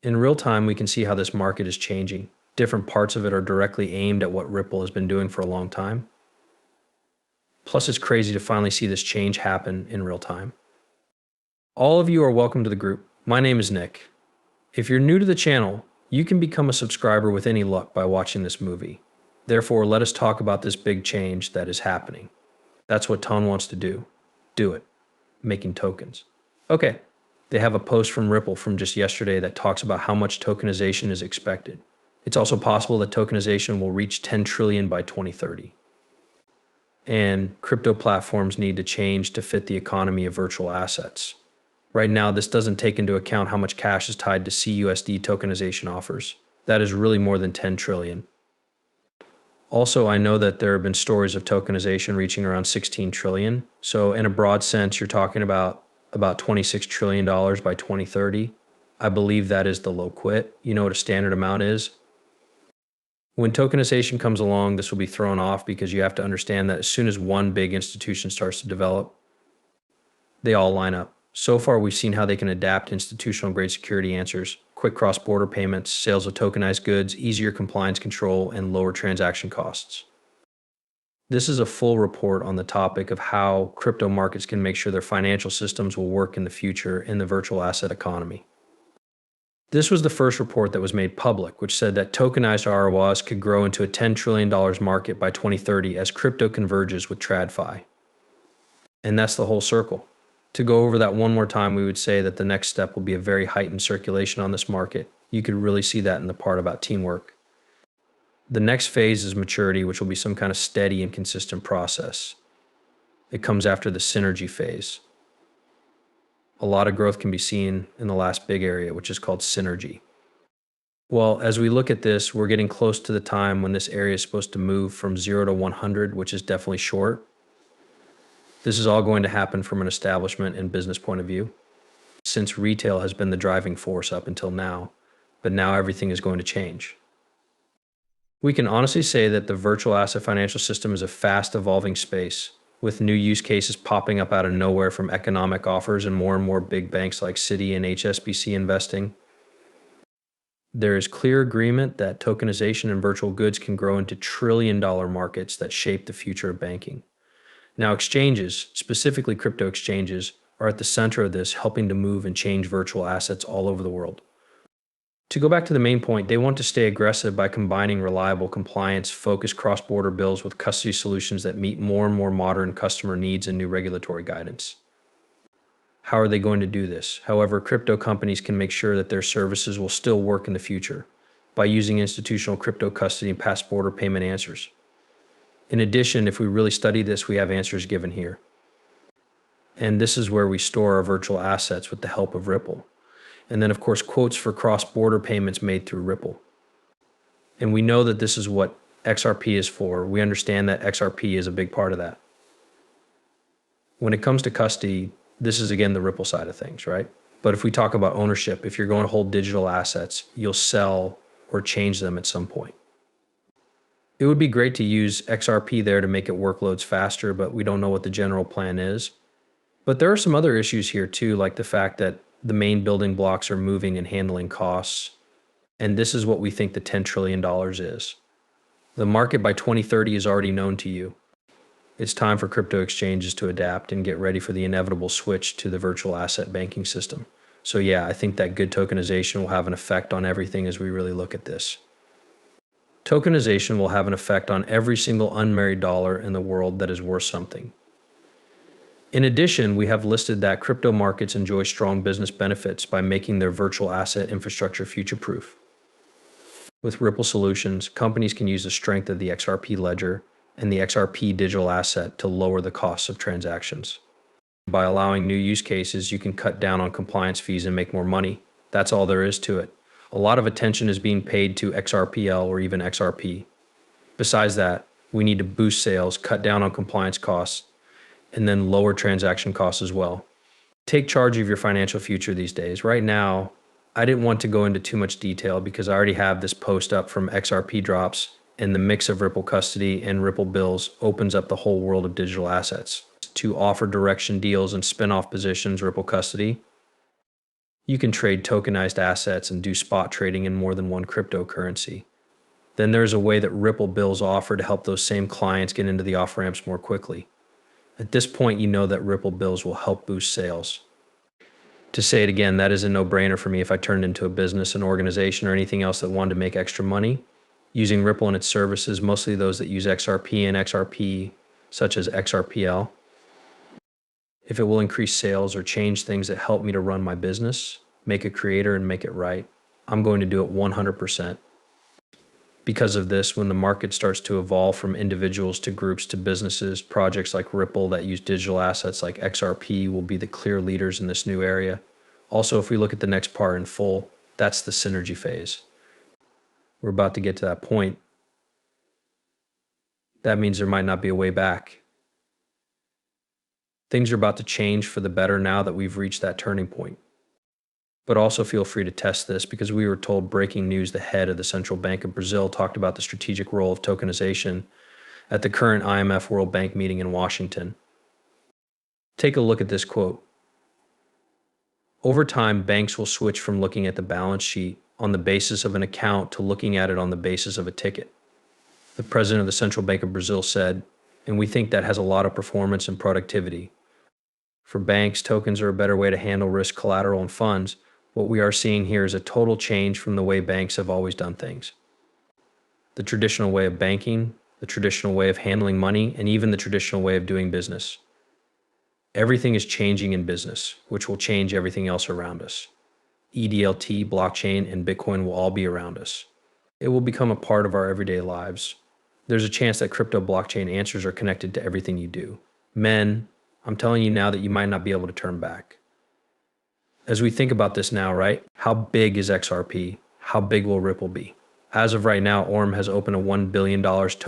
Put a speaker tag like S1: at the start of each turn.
S1: In real time, we can see how this market is changing. Different parts of it are directly aimed at what Ripple has been doing for a long time. Plus, it's crazy to finally see this change happen in real time. All of you are welcome to the group. My name is Nick. If you're new to the channel, you can become a subscriber with any luck by watching this movie. Therefore, let us talk about this big change that is happening. That's what Tone wants to do. Do it. Making tokens. Okay, they have a post from Ripple from just yesterday that talks about how much tokenization is expected. It's also possible that tokenization will reach 10 trillion by 2030. And crypto platforms need to change to fit the economy of virtual assets. Right now, this doesn't take into account how much cash is tied to CUSD tokenization offers. That is really more than 10 trillion. Also, I know that there have been stories of tokenization reaching around 16 trillion. So in a broad sense, you're talking about $26 trillion by 2030. I believe that is the low quit. You know what a standard amount is? When tokenization comes along, this will be thrown off because you have to understand that as soon as one big institution starts to develop, they all line up. So far, we've seen how they can adapt institutional grade security answers, quick cross-border payments, sales of tokenized goods, easier compliance control, and lower transaction costs. This is a full report on the topic of how crypto markets can make sure their financial systems will work in the future in the virtual asset economy. This was the first report that was made public, which said that tokenized ROAs could grow into a $10 trillion market by 2030 as crypto converges with TradFi. And that's the whole circle. To go over that one more time, we would say that the next step will be a very heightened circulation on this market. You could really see that in the part about teamwork. The next phase is maturity, which will be some kind of steady and consistent process. It comes after the synergy phase. A lot of growth can be seen in the last big area, which is called synergy. Well, as we look at this, we're getting close to the time when this area is supposed to move from 0 to 100, which is definitely short. This is all going to happen from an establishment and business point of view, since retail has been the driving force up until now, but now everything is going to change. We can honestly say that the virtual asset financial system is a fast evolving space, with new use cases popping up out of nowhere from economic offers and more big banks like Citi and HSBC investing. There is clear agreement that tokenization and virtual goods can grow into trillion-dollar markets that shape the future of banking. Now, exchanges, specifically crypto exchanges, are at the center of this, helping to move and change virtual assets all over the world. To go back to the main point, they want to stay aggressive by combining reliable, compliance-focused cross-border bills with custody solutions that meet more and more modern customer needs and new regulatory guidance. How are they going to do this? However, crypto companies can make sure that their services will still work in the future by using institutional crypto custody and pass-border payment answers. In addition, if we really study this, we have answers given here. And this is where we store our virtual assets with the help of Ripple. And then, of course, quotes for cross-border payments made through Ripple. And we know that this is what XRP is for. We understand that XRP is a big part of that. When it comes to custody, this is, again, the Ripple side of things, right? But if we talk about ownership, if you're going to hold digital assets, you'll sell or change them at some point. It would be great to use XRP there to make it workloads faster, but we don't know what the general plan is. But there are some other issues here too, like the fact that the main building blocks are moving and handling costs. And this is what we think the $10 trillion is. The market by 2030 is already known to you. It's time for crypto exchanges to adapt and get ready for the inevitable switch to the virtual asset banking system. So yeah, I think that good tokenization will have an effect on everything as we really look at this. Tokenization will have an effect on every single unmarried dollar in the world that is worth something. In addition, we have listed that crypto markets enjoy strong business benefits by making their virtual asset infrastructure future-proof. With Ripple solutions, companies can use the strength of the XRP ledger and the XRP digital asset to lower the costs of transactions. By allowing new use cases, you can cut down on compliance fees and make more money. That's all there is to it. A lot of attention is being paid to XRPL or even XRP. Besides that, we need to boost sales, cut down on compliance costs, and then lower transaction costs as well. Take charge of your financial future these days. Right now, I didn't want to go into too much detail because I already have this post up from XRP drops, and the mix of Ripple custody and Ripple bills opens up the whole world of digital assets. To offer direction deals and spin-off positions, Ripple custody, You can trade tokenized assets and do spot trading in more than one cryptocurrency. Then there's a way that Ripple bills offer to help those same clients get into the off ramps more quickly. At this point, you know that Ripple bills will help boost sales. To say it again, that is a no-brainer for me if I turned into a business, an organization, or anything else that wanted to make extra money. Using Ripple and its services, mostly those that use XRP and XRP, such as XRPL. If it will increase sales or change things that help me to run my business, make a creator and make it right, I'm going to do it 100%. Because of this, when the market starts to evolve from individuals to groups to businesses, projects like Ripple that use digital assets like XRP will be the clear leaders in this new area. Also, if we look at the next part in full, that's the synergy phase. We're about to get to that point. That means there might not be a way back. Things are about to change for the better now that we've reached that turning point. But also feel free to test this because we were told breaking news the head of the Central Bank of Brazil talked about the strategic role of tokenization at the current IMF World Bank meeting in Washington. Take a look at this quote. Over time, banks will switch from looking at the balance sheet on the basis of an account to looking at it on the basis of a ticket. The president of the Central Bank of Brazil said, and we think that has a lot of performance and productivity. For banks, tokens are a better way to handle risk, collateral, and funds. What we are seeing here is a total change from the way banks have always done things. The traditional way of banking, the traditional way of handling money, and even the traditional way of doing business. Everything is changing in business, which will change everything else around us. EDLT, blockchain, and Bitcoin will all be around us. It will become a part of our everyday lives. There's a chance that crypto blockchain answers are connected to everything you do. Men, I'm telling you now that you might not be able to turn back. As we think about this now, right? How big is XRP? How big will Ripple be? As of right now, Orm has opened a $1 billion tokenized